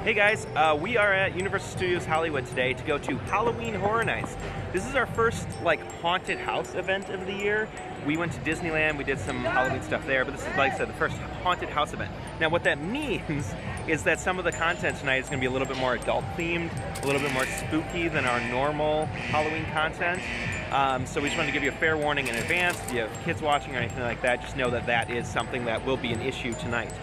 Hey guys, we are at Universal Studios Hollywood today to go to Halloween Horror Nights. This is our first haunted house event of the year. We went to Disneyland, we did some Halloween stuff there, but this is, like I said, the first haunted house event. Now what that means is that some of the content tonight is going to be a little bit more adult themed, a little bit more spooky than our normal Halloween content. So we just wanted to give you a fair warning in advance. If you have kids watching or anything like that, just know that that is something that will be an issue tonight.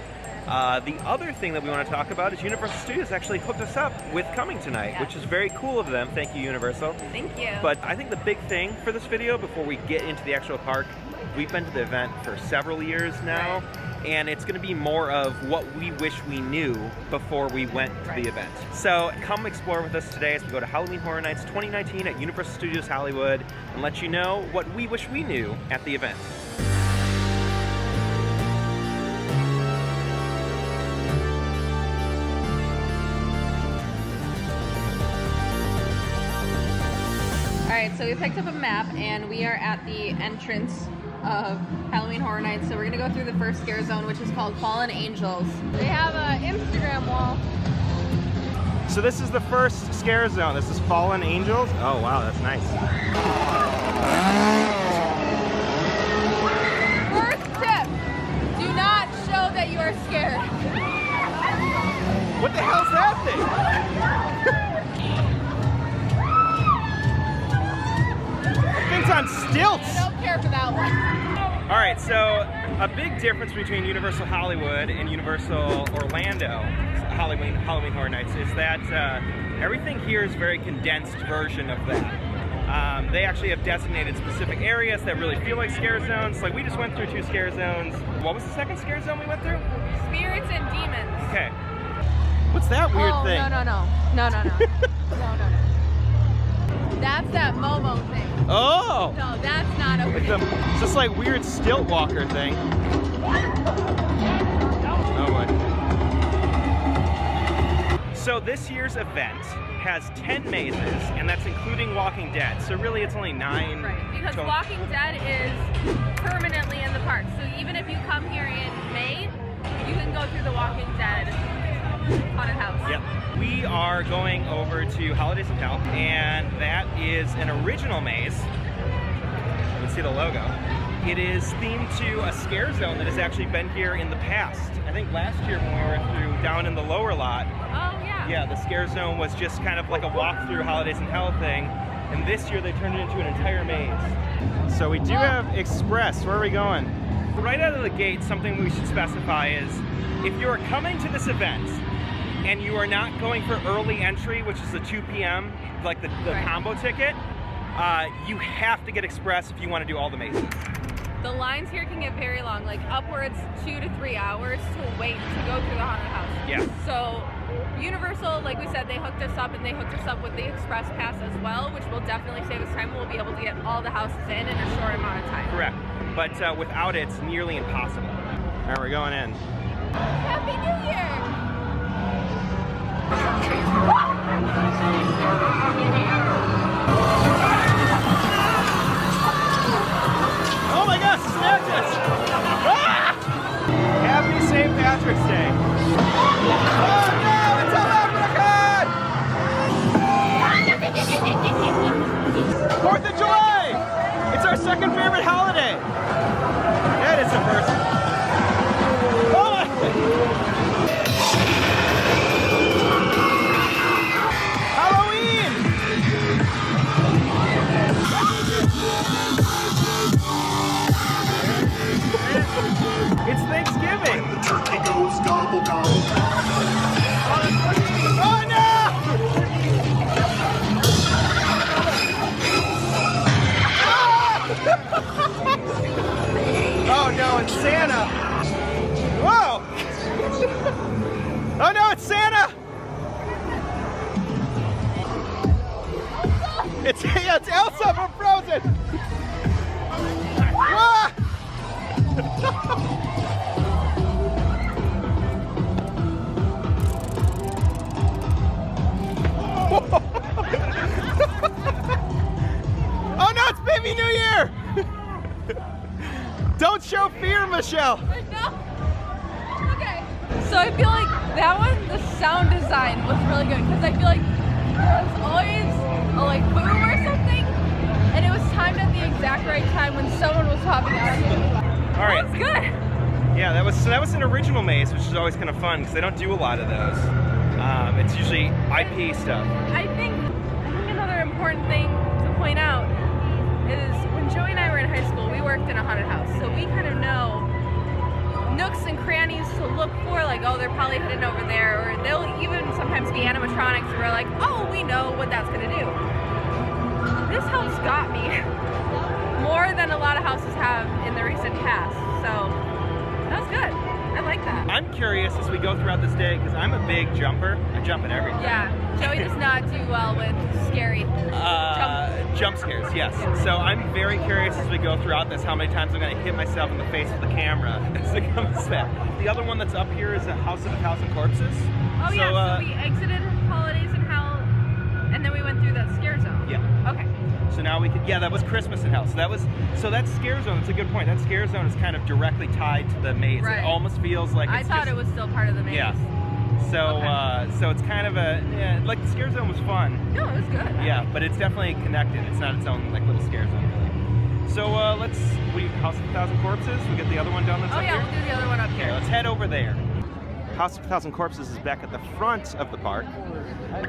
The other thing that we want to talk about is Universal Studios actually hooked us up with coming tonight, which is very cool of them. Thank you, Universal. Thank you. But I think the big thing for this video, before we get into the actual park, we've been to the event for several years now, and it's going to be more of what we wish we knew before we went to the event. So come explore with us today as we go to Halloween Horror Nights 2019 at Universal Studios Hollywood and let you know what we wish we knew at the event. Alright, so we picked up a map and we are at the entrance of Halloween Horror Nights. So we're gonna go through the first scare zone, which is called Fallen Angels. They have an Instagram wall. So this is the first scare zone. This is Fallen Angels. Oh wow, that's nice. First tip, do not show that you are scared. What the hell's that thing? It's on stilts. I don't care for that one. All right, so a big difference between Universal Hollywood and Universal Orlando Halloween Horror Nights is that everything here is a very condensed version of that. They actually have designated specific areas that really feel like scare zones. Like we just went through 2 scare zones. What was the second scare zone we went through? Spirits and demons. Okay. What's that weird thing? No. That's that Momo thing. Oh! No, that's not okay. It's just like weird stilt walker thing. Oh boy. So this year's event has 10 mazes, and that's including Walking Dead. So really it's only 9. Right, because Walking Dead is permanently in the park. So even if you come here in May, you can go through the Walking Dead haunted house. Yep. We are going over to Holidays in Hell, and that is an original maze. You can see the logo. It is themed to a scare zone that has actually been here in the past. I think last year when we were through down in the lower lot. Oh yeah. Yeah, the scare zone was just kind of like a walk through Holidays in Hell thing, and this year they turned it into an entire maze. So we do have Express. Where are we going? Right out of the gate, something we should specify is if you are coming to this event and you are not going for early entry, which is the 2 p.m., like the combo ticket, you have to get Express if you want to do all the mazes. The lines here can get very long, like upwards 2 to 3 hours to wait to go through the haunted house. Yeah. So Universal, like we said, they hooked us up, and they hooked us up with the Express Pass as well, which will definitely save us time. We'll be able to get all the houses in a short amount of time. Correct. But without it, it's nearly impossible. All right, we're going in. Happy New Year! Oh my gosh, snapped us! Ah! Happy St. Patrick's Day! Oh no, it's a leprechaun! 4th of July! It's our second favorite holiday! That is a person. Oh my! It's Thanksgiving! The turkey goes gobble gobble. Oh no! Oh no, it's Santa! Whoa! Oh no, it's Santa! It's Elsa from Frozen! Whoa! Oh no, it's Baby New Year! Don't show fear, Michelle! No. Okay. So I feel like that one, the sound design was really good because I feel like there was always a like boom or something, and it was timed at the exact right time when someone was popping out. All right. That was good. Yeah, that was an original maze, which is always kind of fun because they don't do a lot of those. It's usually IP stuff. I think another important thing to point out is when Joey and I were in high school, we worked in a haunted house, so we kind of know nooks and crannies to look for, like, oh, they're probably hidden over there, or they'll even sometimes be animatronics and we're like, oh, we know what that's gonna do. This house got me more than a lot of houses have in the recent past, so that was good. I like that. I'm curious as we go throughout this day because I'm a big jumper. I jump at everything. Yeah, Joey does not do well with scary jump scares, yes. So I'm very curious as we go throughout this how many times I'm going to hit myself in the face with the camera as it comes back. The other one that's up here is the House of 1,000 Corpses. Oh so, yeah, so we exited Holidays in Hell, and then we went through that scare zone. Yeah. Okay. So now we can, yeah, that was Christmas in Hell. So that scare zone, that's a good point. That scare zone is kind of directly tied to the maze. Right. It almost feels like it's I thought just, it was still part of the maze. Yeah. So, okay. So it's kind of a, yeah, like the scare zone was fun. No, it was good. Yeah, but it's definitely connected. It's not its own like little scare zone really. So House of 1,000 Corpses, we get the other one down that's Oh up yeah, here? we'll do the other one up here. Okay, let's head over there. House of 1,000 Corpses is back at the front of the park.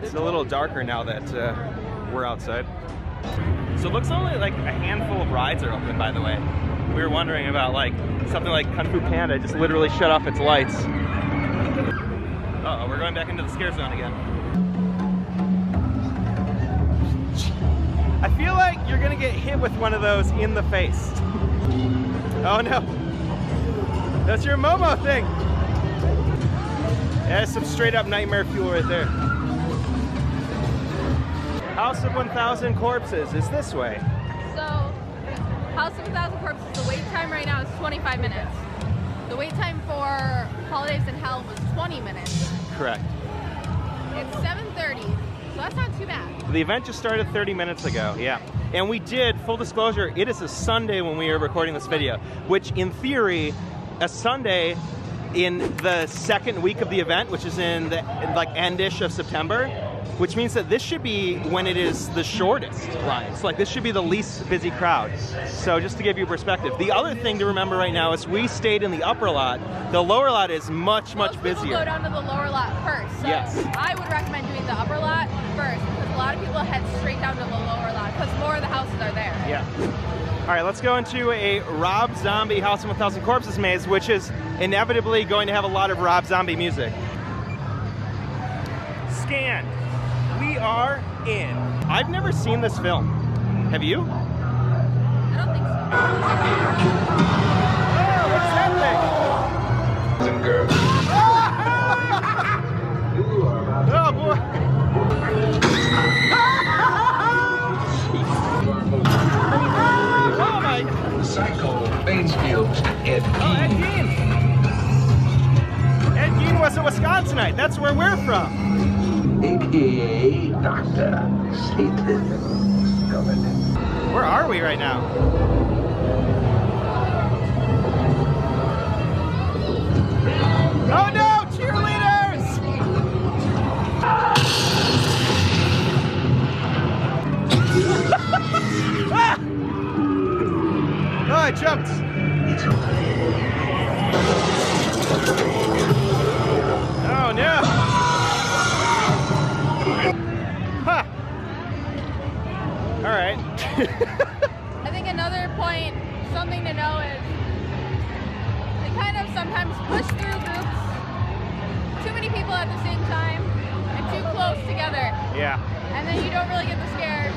It's a little darker now that we're outside. So it looks only like a handful of rides are open, by the way. We were wondering about like something like Kung Fu Panda just literally shut off its lights. Uh-oh, we're going back into the scare zone again. I feel like you're gonna get hit with one of those in the face. Oh no. That's your Momo thing. That's some straight up nightmare fuel right there. House of 1,000 Corpses is this way. So, House of 1,000 Corpses, the wait time right now is 25 minutes. The wait time for Holidays in Hell was 20 minutes. Correct. It's 7:30, so that's not too bad. The event just started 30 minutes ago, yeah. And we did, full disclosure, it is a Sunday when we are recording this video, which in theory, a Sunday in the second week of the event, which is in the end-ish of September, which means that this should be when it is the shortest lines. Like this should be the least busy crowd. So just to give you perspective. The other thing to remember right now is we stayed in the upper lot. The lower lot is much busier. People go down to the lower lot first. So yes. I would recommend doing the upper lot first because a lot of people head straight down to the lower lot because more of the houses are there. Yeah. All right, let's go into a Rob Zombie House of 1,000 Corpses maze, which is inevitably going to have a lot of Rob Zombie music. Scanned. We are in. I've never seen this film. Have you? I don't think so. Oh, what's that thing? Girl. Oh boy. Oh my. Psycho Mainsfield Ed Oh, Ed Gein. Ed Gein was a Wisconsinite. That's where we're from. AKA Dr. Satan. Where are we right now? Oh no, cheerleaders! Ah! Oh, I jumped. Oh no. Huh. All right. I think another point, something to know is they kind of sometimes push through groups, too many people at the same time, and too close together. Yeah. And then you don't really get the scares.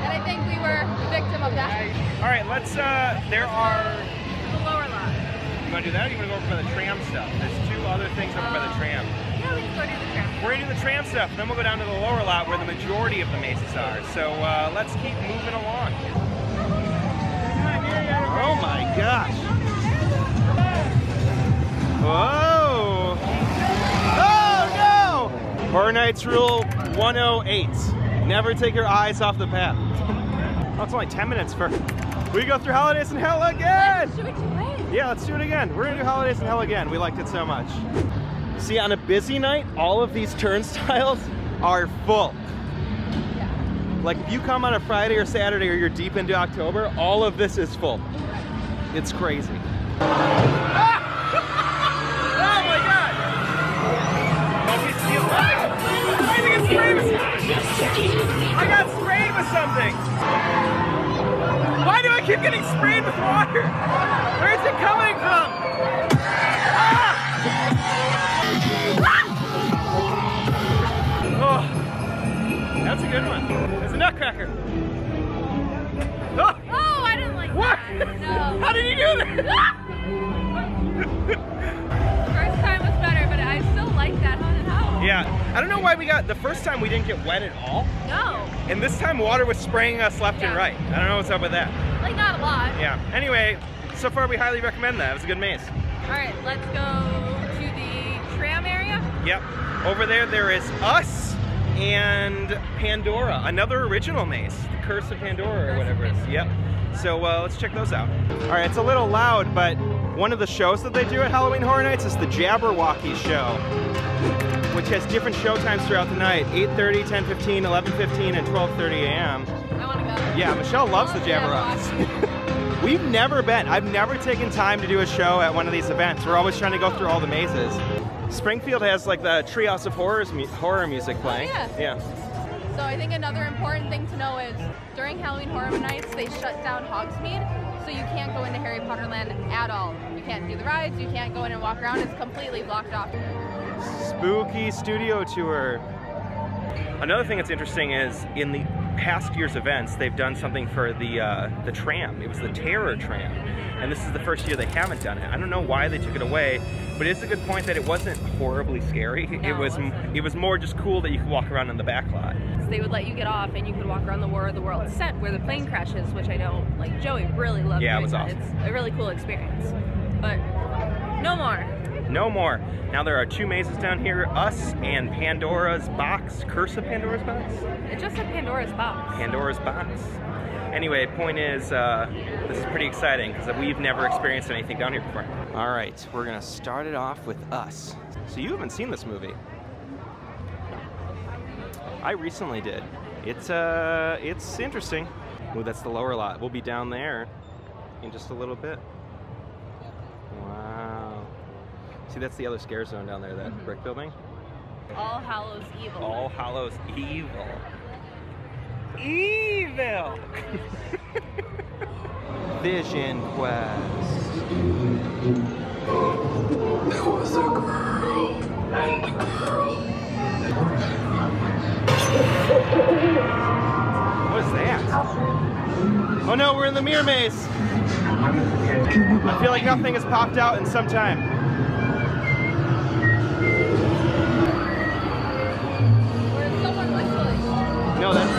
And I think we were the victim of that. All right, let's, there are... The lower lot. You want to do that or you want to go over by the tram stuff? There's two other things over by the tram. Yeah, we can go do the tram. We're going to do the tram stuff, then we'll go down to the lower lot where the majority of the mazes are. So let's keep moving along. Oh my gosh. Whoa. Oh no! Horror Nights Rule 108. Never take your eyes off the path. Oh, it's only 10 minutes for... We go through Holidays in Hell again! Should we do it? Yeah, let's do it again. We're gonna do Holidays in Hell again. We liked it so much. See, on a busy night, all of these turnstiles are full. Yeah. Like if you come on a Friday or Saturday or you're deep into October, all of this is full. It's crazy. Ah! Oh my God! I got sprayed with something! Why do I keep getting sprayed with water? Where is it coming from? Ah! Oh, that's a good one. There's a nutcracker. Oh, Oh, I didn't like what? that. No. How did you do that? First time was better, but I still like that haunted house. Yeah, I don't know why we got, the first time we didn't get wet at all. No. And this time water was spraying us left and Yeah. right. I don't know what's up with that. Like, not a lot. Yeah, anyway, so far we highly recommend that. It was a good maze. All right, let's go to the tram area. Yep, over there is us and Pandora, another original maze. The Curse of Pandora or whatever it is. Yep. So let's check those out. All right, it's a little loud, but one of the shows that they do at Halloween Horror Nights is the Jabberwocky show, which has different show times throughout the night, 8:30, 10:15, 11:15, and 12:30 a.m. I want to go. Yeah, Michelle loves the Jabberwockies. We've never been. I've never taken time to do a show at one of these events. We're always trying to go through all the mazes. Springfield has like the Treehouse of Horror music playing. Oh, Yeah. So I think another important thing to know is during Halloween Horror Nights, they shut down Hogsmeade, so you can't go into Harry Potter Land at all. You can't do the rides, you can't go in and walk around, it's completely blocked off. Spooky studio tour. Another thing that's interesting is in the past year's events, they've done something for the tram. It was the Terror Tram. And this is the first year they haven't done it. I don't know why they took it away, but it's a good point that it wasn't horribly scary. No, it was more just cool that you could walk around in the back lot. So they would let you get off and you could walk around the War of the Worlds set where the plane crashes, which I know, like Joey really loved. Yeah, it doing was that. awesome. It's a really cool experience. But no more. No more. Now there are two mazes down here, us and Pandora's Box. Curse of Pandora's Box? It just said Pandora's Box. Pandora's Box. Anyway, point is, this is pretty exciting because we've never experienced anything down here before. All right, we're gonna start it off with us. So you haven't seen this movie. I recently did. It's interesting. Oh, that's the lower lot. We'll be down there in just a little bit. Wow. See, that's the other scare zone down there, that brick building. All Hallows Evil. All Hallows Evil. Evil! Vision Quest. There was a girl, and the girl. What is that? Oh no, we're in the mirror maze. I feel like nothing has popped out in some time. Where's someone whistling? No, that's...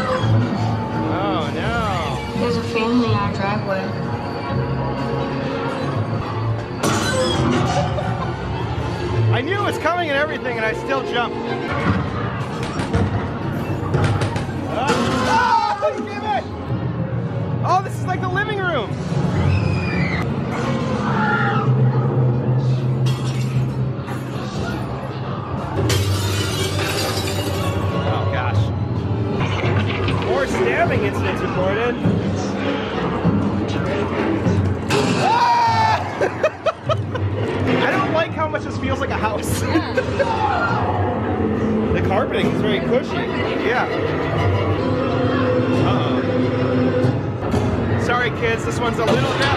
Oh no. There's a family in our driveway. I knew it was coming and everything and I still jumped. Oh, damn it! Oh, this is like the living room. Oh gosh. More stabbing incidents reported. Ah! I don't like how much this feels like a house. The carpeting is very cushy. Yeah. Uh-oh. Sorry kids, this one's a little bit.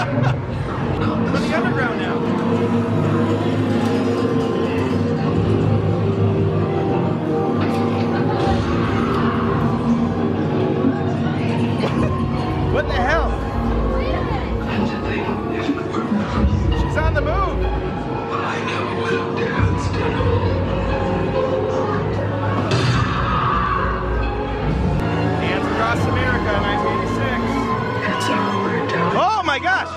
We're in the underground now. What the hell? She's on the move. I never would have danced. Dance Across America, 1986. It's our down. Oh my gosh!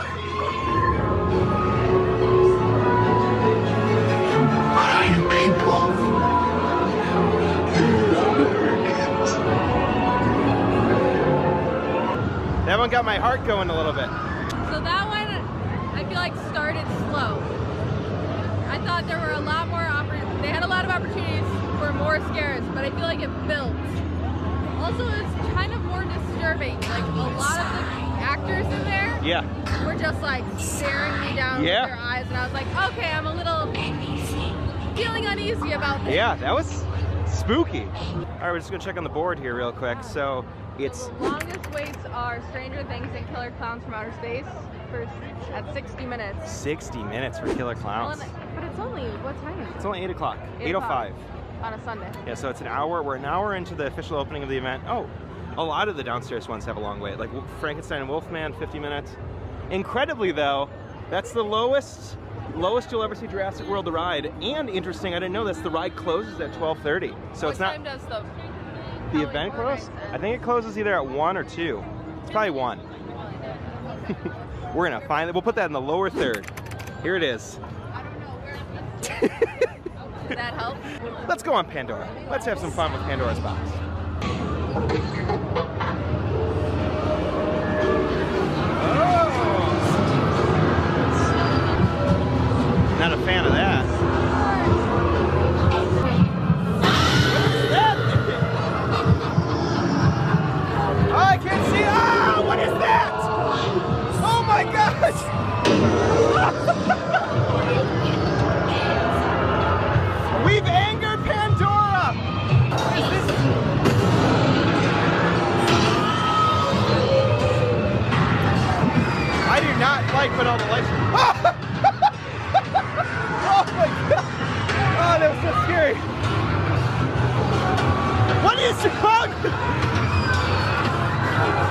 What are you people? That one got my heart going a little bit. So that slow. I thought there were a lot more they had a lot of opportunities for more scares, but I feel like it built. Also, it's kind of more disturbing. Like a lot of the actors in there were just like staring me down with their eyes, and I was like, okay, I'm a little feeling uneasy about this. Yeah, that was spooky. All right, we're just gonna check on the board here real quick. So it's the longest waits are Stranger Things and Killer Clowns from Outer Space at 60 minutes. 60 minutes for Killer Clowns. Well, but it's only, what time is it? It's only 8 o'clock. 8:05. On a Sunday. Yeah, so it's an hour. We're an hour into the official opening of the event. Oh, a lot of the downstairs ones have a long wait. Like Frankenstein and Wolfman, 50 minutes. Incredibly though, that's the lowest you'll ever see Jurassic World the ride. And interesting, I didn't know this, the ride closes at 12:30. So it's not. What time does the event close? I think it closes either at 1 or 2. It's probably 1. We're gonna find it. We'll put that in the lower third. Here it is. I don't know where. Did that help? Let's go on Pandora. Let's have some fun with Pandora's box. Oh! Not a fan of that. Oh, I can't see. Ah, what is that? Oh my gosh! We've angered Pandora! Is this... I do not like when all the lights... Oh my god! Oh, that was so scary! What is wrong?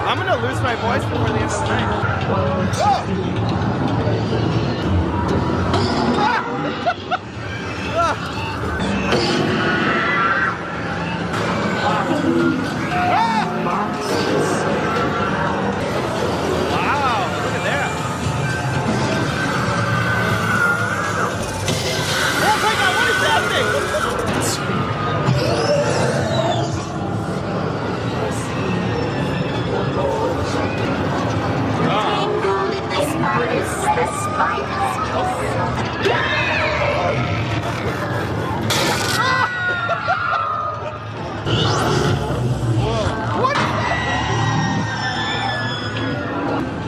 I'm gonna lose my voice before the end of the night. Oh. Wow, look at that. Oh my god, what is happening?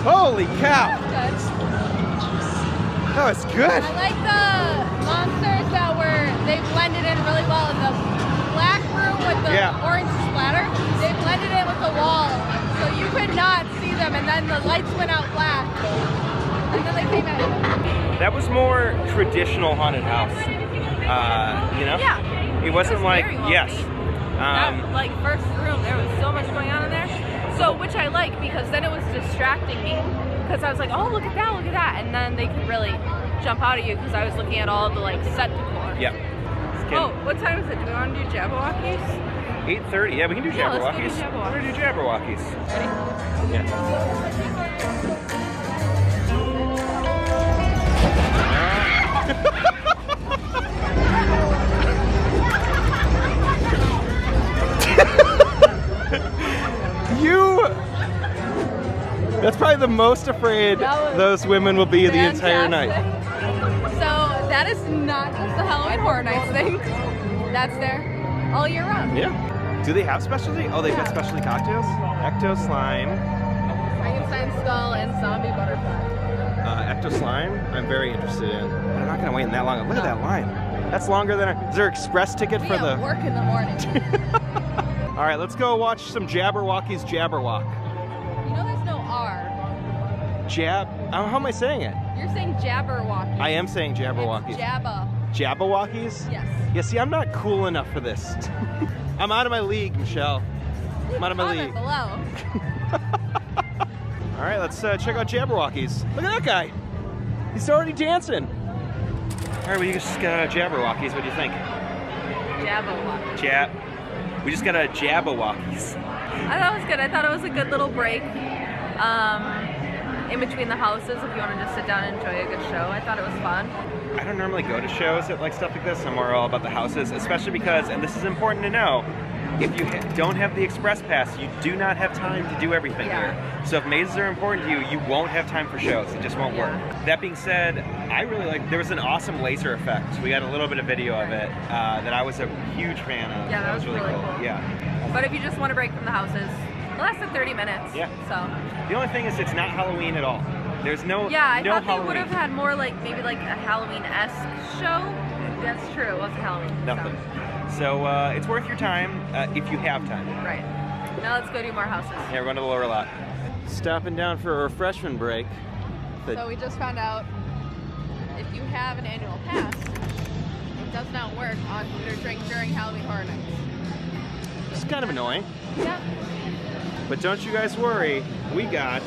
Holy cow! That was good. I like the monsters that they blended in really well in the black room with the orange splatter. They blended in with the wall, so you could not see them, and then the lights went out black, and then they came out. That was more traditional haunted house. You know? Yeah. It wasn't like, that, like first room, there was so much going on in there. So, which I like because then it was distracting me. Because I was like, oh, look at that. And then they could really jump out at you because I was looking at all of the like set decor. Yeah. Oh, what time is it? Do we want to do Jabberwockies? 8:30. Yeah, we can do Jabberwockies. Let's We're gonna do Jabberwockies. Ready? Yeah. That's probably the most afraid those women will be the entire night. So that is not just the Halloween Horror Nights thing. That's there all year round. Yeah. Do they have specialty? Oh, they've got specialty cocktails? Ecto Slime. Frankenstein's skull and zombie butterfly. Ecto Slime, I'm very interested in. But I'm not gonna wait in that long. Look at that line. That's longer than is there an express ticket for the work in the morning. All right, let's go watch some Jabberwockies Jabberwock. You know there's no R. How am I saying it? You're saying Jabberwockies. I am saying Jabberwockies. It's Jabba. Jabberwockies? Yes. Yeah, see, I'm not cool enough for this. I'm out of my league, Michelle. I'm out of my league. Below. All right, let's check out Jabberwockies. Look at that guy. He's already dancing. All right, we just got Jabberwockies. What do you think? Jabberwockies. We just got a Jabberwockies. I thought it was good. I thought it was a good little break in between the houses if you want to just sit down and enjoy a good show. I thought it was fun. I don't normally go to shows at like stuff like this. I'm more all about the houses, especially because, and this is important to know, if you don't have the express pass, you do not have time to do everything here. So if mazes are important to you, you won't have time for shows. It just won't work. That being said, I really like, there was an awesome laser effect. We got a little bit of video of it that I was a huge fan of. Yeah, that was really cool. Yeah. But if you just want to break from the houses, it lasted 30 minutes. Yeah. So. The only thing is it's not Halloween at all. There's no I no thought Halloween. they would have had more like, maybe like a Halloween-esque show. That's true, it wasn't Halloween. Nothing. So it's worth your time if you have time. Right. Now let's go do more houses. Yeah, we're going to the lower lot. Stopping down for a refreshment break. So we just found out if you have an annual pass, it does not work on food or drink during Halloween Horror Nights. It's kind of annoying. Yep. But don't you guys worry, we got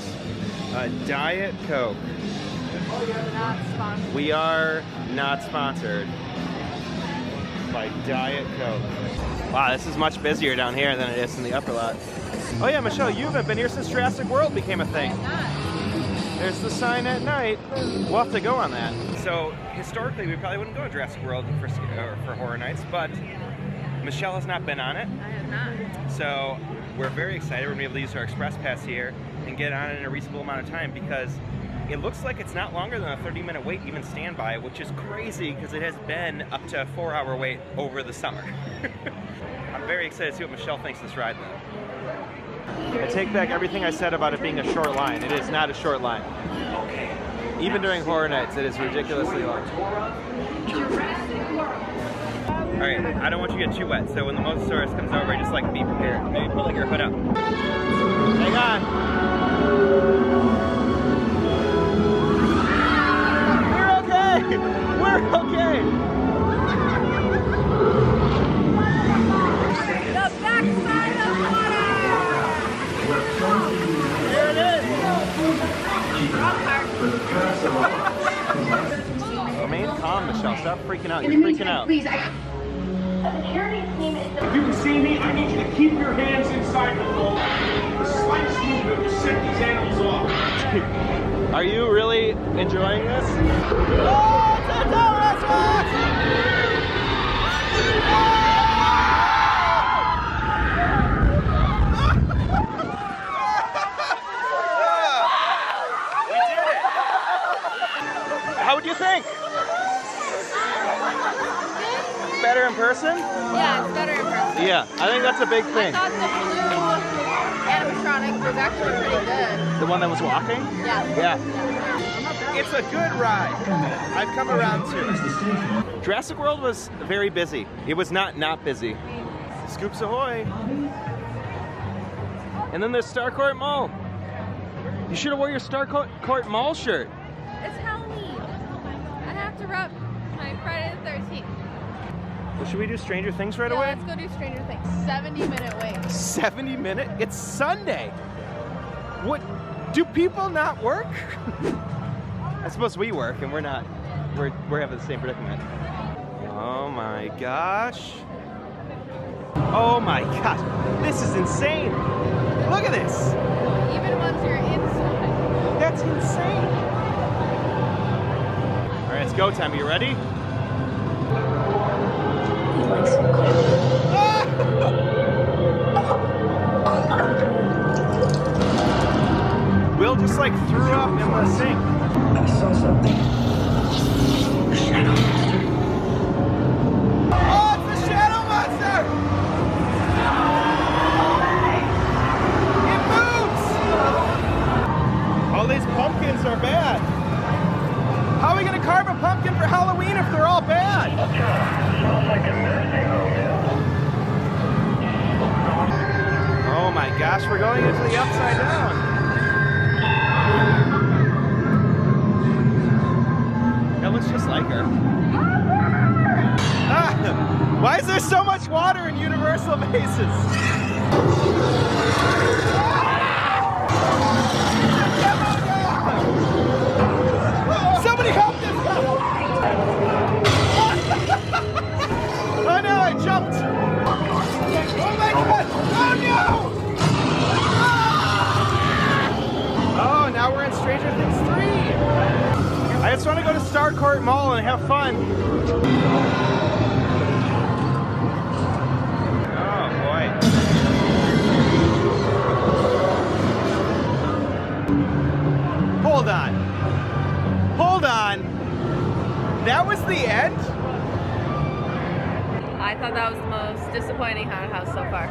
a Diet Coke. Not sponsored. We are not sponsored by Diet Coke. Wow, this is much busier down here than it is in the upper lot. Oh yeah, Michelle, you haven't been here since Jurassic World became a thing. There's the sign at night. We'll have to go on that. So historically, we probably wouldn't go to Jurassic World for Horror Nights, but Michelle has not been on it. I have not. So we're very excited. We're gonna be able to use our express pass here and get on it in a reasonable amount of time because it looks like it's not longer than a 30-minute wait, even standby, which is crazy because it has been up to a 4-hour wait over the summer. I'm very excited to see what Michelle thinks of this ride, though. I take back everything I said about it being a short line. It is not a short line. Even during Horror Nights, it is ridiculously long. All right, I don't want you to get too wet, so when the Mosasaurus comes over, just like be prepared. Maybe put like your hood up. Hang on. We're okay. We're okay. The backside of water. Here it is. Remain calm, Michelle. Stop freaking out. You're freaking out. Please, if you can see me, I need you to keep your hands inside the bowl. The slightest movement will set these animals off. Are you really enjoying this? How would you think? Better in person? Yeah, it's better in person. Yeah, I think that's a big thing. I thought the blue animatronic was actually pretty good. The one that was walking? Yeah. Yeah. It's a good ride. I've come around to. Jurassic World was very busy. It was not busy. Scoops ahoy. And then there's Starcourt Mall. You should have wore your Starcourt Mall shirt. It's Halloween. I have to rep my Friday the 13th. Well, should we do Stranger Things right away? Let's go do Stranger Things. 70-minute wait. 70 minute? It's Sunday. What? Do people not work? I suppose we work and we're not. We're having the same predicament. Oh my gosh. Oh my gosh. This is insane. Look at this. Even once you're inside. That's insane. All right, it's go time. Are you ready? Will just like threw up in the sink. I saw something. Shadow monster. Oh, it's the shadow monster! It moves! All these pumpkins are bad. How are we gonna carve a pumpkin for Halloween if they're all bad? Smells like a nursing home. Oh my gosh, we're going into the upside down. That looks just like her. Ah, why is there so much water in Universal mazes? Somebody help this guy! Oh no, I jumped! Oh my god! Oh no! Oh, now we're in Stranger Things 3! I just want to go to Starcourt Mall and have fun. Oh boy. Hold on. Hold on. That was the end? I thought that was the most disappointing haunted house so far.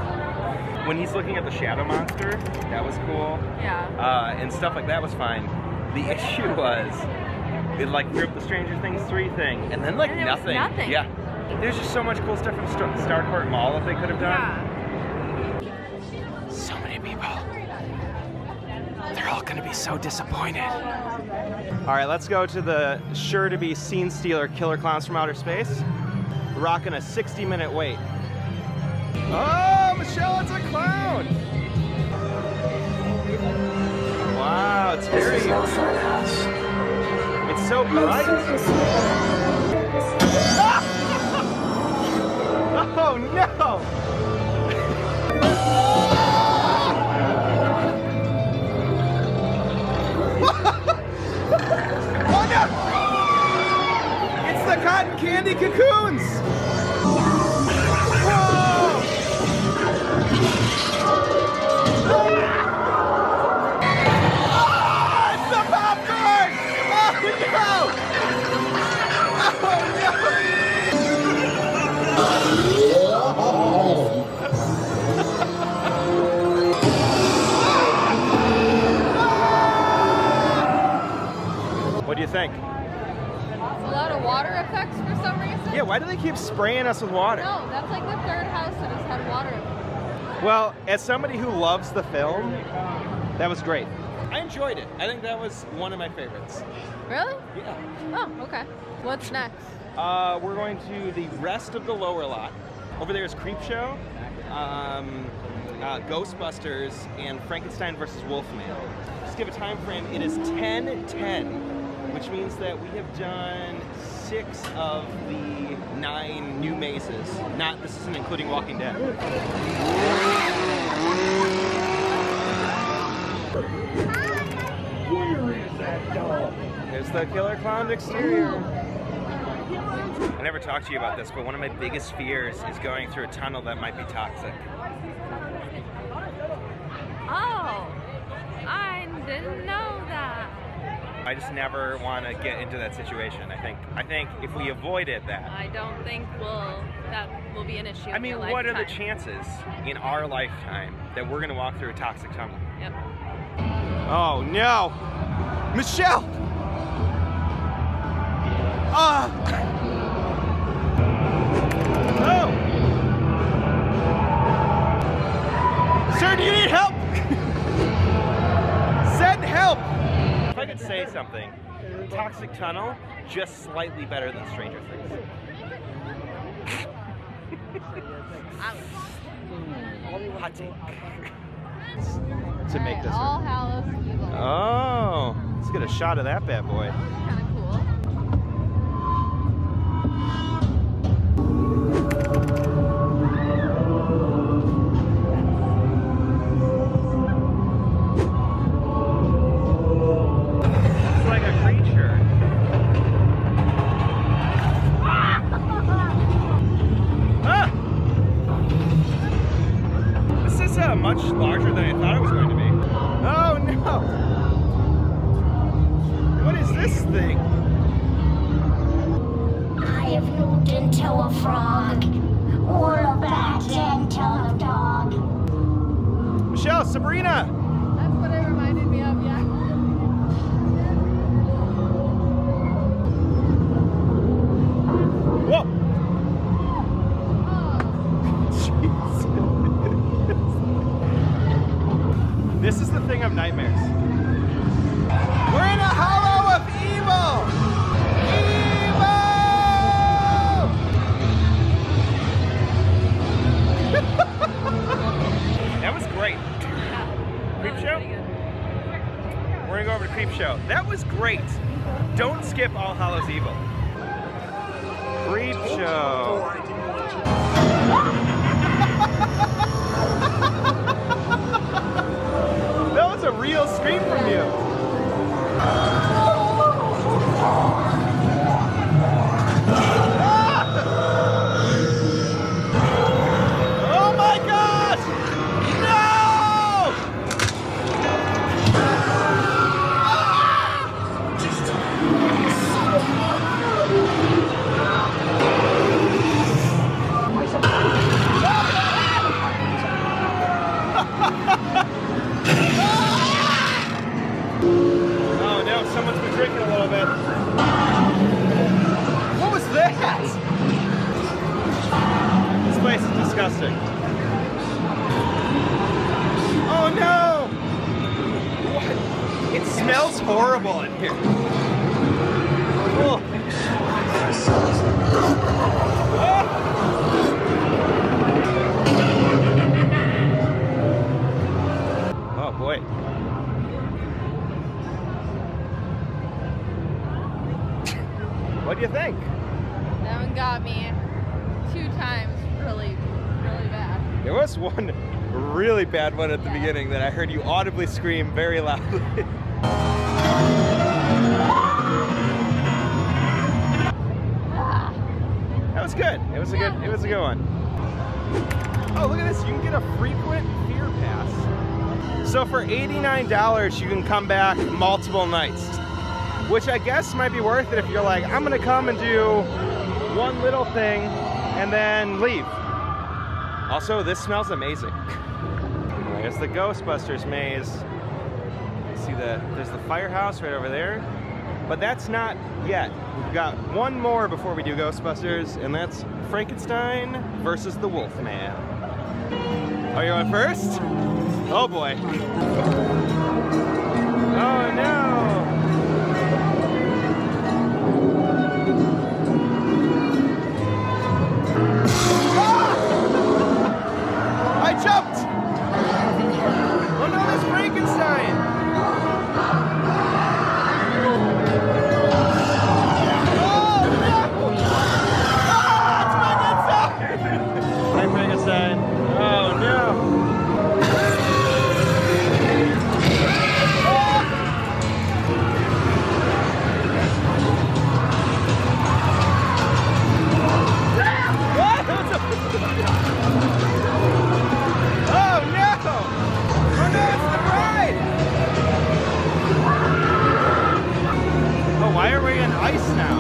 When he's looking at the shadow monster, that was cool. Yeah. And stuff like that was fine. The issue was, it like ripped the Stranger Things 3 thing, and then like And there was nothing. nothing. Yeah. There's just so much cool stuff from Starcourt Mall that they could have done. Yeah. So many people. They're all gonna be so disappointed. All right, let's go to the sure-to-be scene stealer Killer Clowns from Outer Space. We're rocking a 60-minute wait. Oh, Michelle, it's a clown! Wow, it's very... This is no fun house. It's so bright. Oh no! Oh no! It's the cotton candy cocoons! Whoa! Ah, it's the popcorn! Oh no! What do you think? It's a lot of water effects for some reason. Yeah, why do they keep spraying us with water? No, that's like the third house that has had water effects. Well, as somebody who loves the film, that was great. I enjoyed it. I think that was one of my favorites. Really? Yeah. Oh, okay. What's next? We're going to the rest of the lower lot. Over there is Creepshow, Ghostbusters, and Frankenstein versus Wolfman. Just give a time frame. It is 10:10, which means that we have done 6 of the 9 new mazes. This isn't including Walking Dead. Where is that dog? There's the Killer Clown exterior. I never talked to you about this, but one of my biggest fears is going through a tunnel that might be toxic. Oh, I didn't know that. I just never want to get into that situation. I think if we avoided that. I don't think that will be an issue. I mean, in your what are the lifetime. chances in our lifetime that we're going to walk through a toxic tunnel? Yep. Oh no! Michelle! Oh! Sir, do you need help? Send help! If I could say something, toxic tunnel, just slightly better than Stranger Things. Hot take. To make this All Hallows Evil. Oh, let's get a shot of that bad boy. Kind of cool. It's like a creature. Ah! This is much larger than I thought it was going to be. Oh no! What is this thing? I have looked into a frog, or a bat into a dog. Michelle, Sabrina! That's what it reminded me of, yeah. Whoa! This is the thing of nightmares. We're in a hollow of evil! Evil! That was great. Creepshow? We're gonna go over to Creepshow. That was great. Don't skip All Hallows Evil. Creepshow. That was a real scream from you. Oh my gosh! No! smells horrible in here. Oh. Oh boy. What do you think? That one got me 2 times really bad. There was one really bad one at the beginning that I heard you audibly scream very loudly. That was good. It was a good one. Oh, look at this. You can get a frequent fear pass. So for $89, you can come back multiple nights, which I guess might be worth it if you're like, I'm gonna come and do one little thing and then leave. Also, this smells amazing. There's the Ghostbusters maze. You see there's the firehouse right over there, but that's not yet. We've got one more before we do Ghostbusters, and that's Frankenstein versus the Wolfman. Oh, you going first? Oh boy. Oh no. I jumped! Oh no, there's Frankenstein! Oh no! Ah, it's Frankenstein! Hi, Frankenstein. Oh no! Why are we in ice now?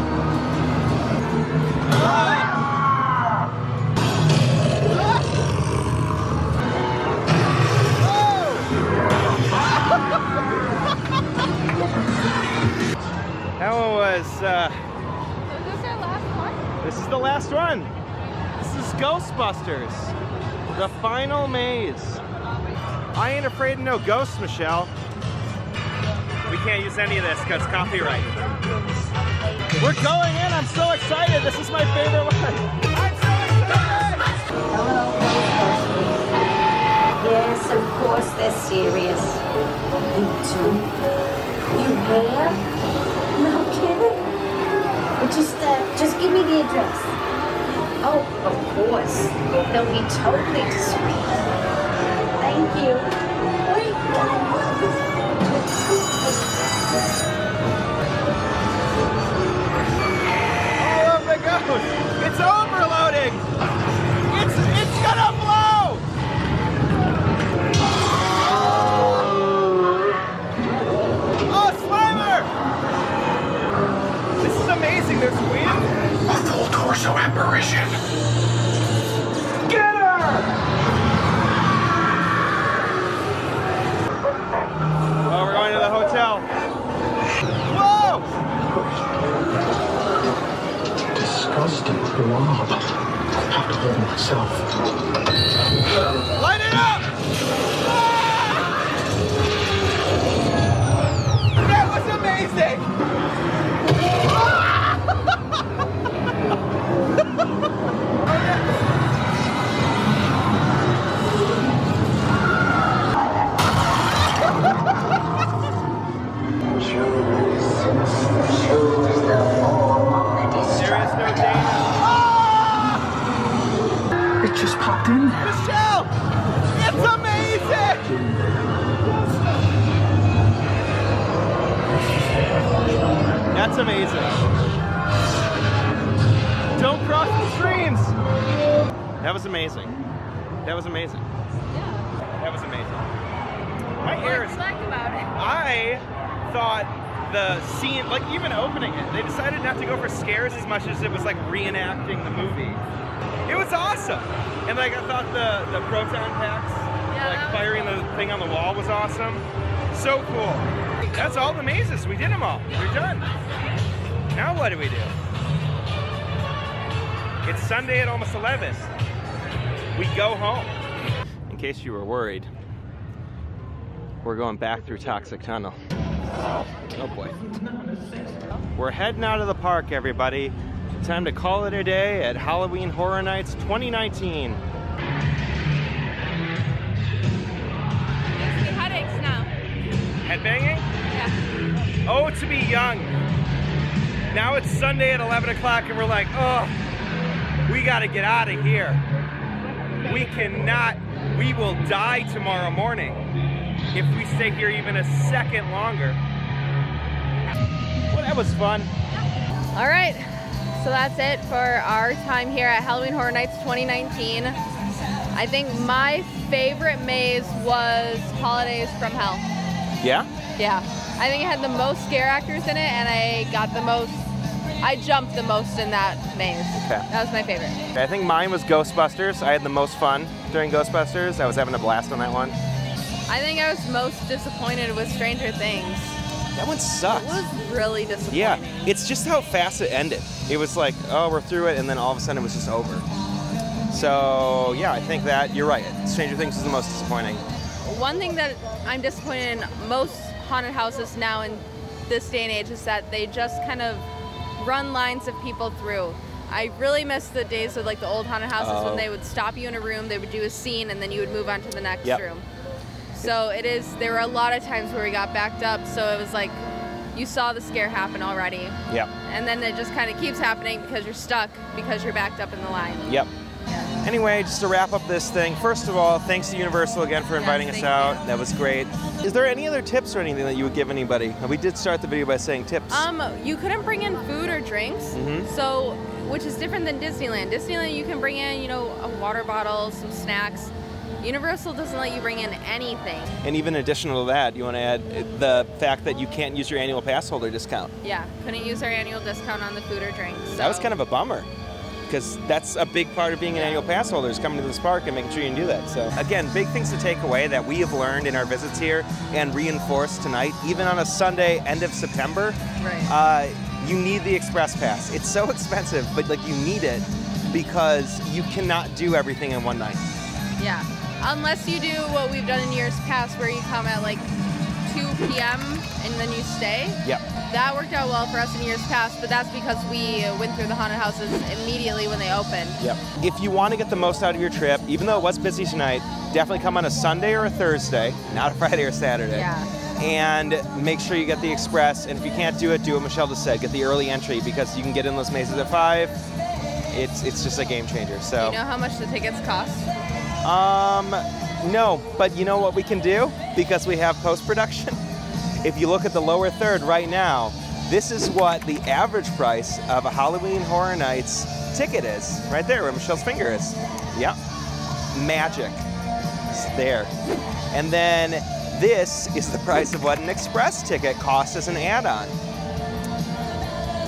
That one was, So is this our last one? this is the last one. This is Ghostbusters. The final maze. I ain't afraid of no ghosts, Michelle. We can't use any of this because copyright. We're going in. I'm so excited. This is my favorite one. I'm so excited. Hello, yes, of course they're serious. You too? You have? No kidding? Well, just give me the address. Oh, of course. They'll be totally discreet. Thank you. Wait, All of the ghosts. It's overloading. It's gonna blow. Oh, Slimer! This is amazing. There's wind. A full torso apparition. Get her! Oh, we're going to the hotel. Whoa! Disgusting blob. I'll have to live myself. Light it up! That was amazing! There is no danger. It just popped in there. Michelle! It's amazing! That's amazing. Don't cross the streams! That was amazing. That was amazing. Yeah. That was amazing. My What ears. do you like about it? I thought the scene, like even opening it, they decided not to go for scares as much as it was like reenacting the movie. It was awesome. And like I thought the proton packs, like firing the thing on the wall was awesome. So cool. That's all the mazes. We did them all. We're done. Now what do we do? It's Sunday at almost 11. We go home. In case you were worried, we're going back through Toxic Tunnel. Oh boy. We're heading out of the park, everybody. Time to call it a day at Halloween Horror Nights 2019. Gives me headaches now. Headbanging? Yeah. Oh, to be young. Now it's Sunday at 11 o'clock and we're like, oh, we gotta get out of here. We cannot, we will die tomorrow morning if we stay here even a second longer. Well, that was fun. All right, so that's it for our time here at Halloween Horror Nights 2019. I think my favorite maze was Holidays from Hell. Yeah? Yeah, I think it had the most scare actors in it, and I jumped the most in that maze. Okay. That was my favorite. I think mine was Ghostbusters. I had the most fun during Ghostbusters. I was having a blast on that one. I think I was most disappointed with Stranger Things. That one sucked. It was really disappointing. Yeah, it's just how fast it ended. It was like, oh, we're through it, and then all of a sudden it was just over. So, yeah, I think that you're right. Stranger Things is the most disappointing. One thing that I'm disappointed in most haunted houses now in this day and age is that they just kind of run lines of people through. I really miss the days of like the old haunted houses when they would stop you in a room, they would do a scene, and then you would move on to the next room. So there were a lot of times where we got backed up, so it was like you saw the scare happen already. Yep. And then it just kind of keeps happening because you're stuck, because you're backed up in the line. Yep. Anyway, just to wrap up this thing, first of all, thanks to Universal again for inviting us out. You. That was great. Is there any other tips or anything that you would give anybody? We did start the video by saying tips. You couldn't bring in food or drinks, so which is different than Disneyland. Disneyland, you can bring in, you know, a water bottle, some snacks. Universal doesn't let you bring in anything. And even additional to that, you want to add the fact that you can't use your annual pass holder discount. Yeah, couldn't use our annual discount on the food or drinks. So. That was kind of a bummer, because that's a big part of being an annual pass holder, is coming to this park and making sure you can do that. So again, big things to take away that we have learned in our visits here and reinforced tonight, even on a Sunday, end of September. Right. You need the Express Pass. It's so expensive, but like you need it because you cannot do everything in one night. Yeah. Unless you do what we've done in years past, where you come at like 2 p.m. and then you stay. Yep. That worked out well for us in years past, but that's because we went through the haunted houses immediately when they opened. Yep. If you want to get the most out of your trip, even though it was busy tonight, definitely come on a Sunday or a Thursday, not a Friday or Saturday. Yeah. And make sure you get the Express, and if you can't do it, do what Michelle just said, get the early entry, because you can get in those mazes at 5. It's just a game changer. So. Do you know how much the tickets cost? No, but you know what we can do? Because we have post-production. If you look at the lower third right now, this is what the average price of a Halloween Horror Nights ticket is. Right there, where Michelle's finger is. Yep. Magic. It's there. And then this is the price of what an Express ticket costs as an add-on.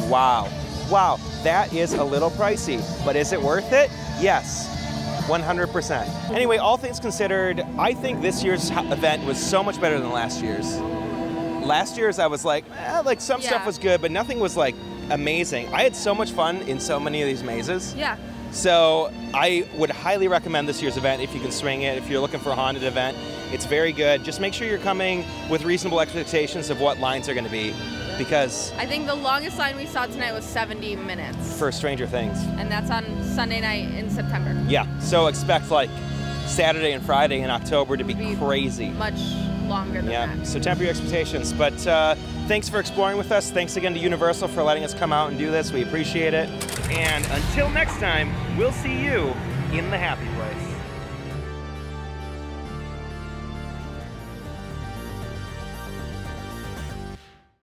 Wow. Wow, that is a little pricey, but is it worth it? Yes. 100%. Anyway, all things considered, I think this year's event was so much better than last year's. Last year's I was like some stuff was good, but nothing was like amazing. I had so much fun in so many of these mazes. Yeah. So I would highly recommend this year's event if you can swing it, if you're looking for a haunted event. It's very good. Just make sure you're coming with reasonable expectations of what lines are going to be, because I think the longest line we saw tonight was 70 minutes. For Stranger Things. And that's on Sunday night in September. Yeah, so expect like Saturday and Friday in October to be crazy. Much longer than that. So temper your expectations. But thanks for exploring with us. Thanks again to Universal for letting us come out and do this. We appreciate it. And until next time, we'll see you in the happy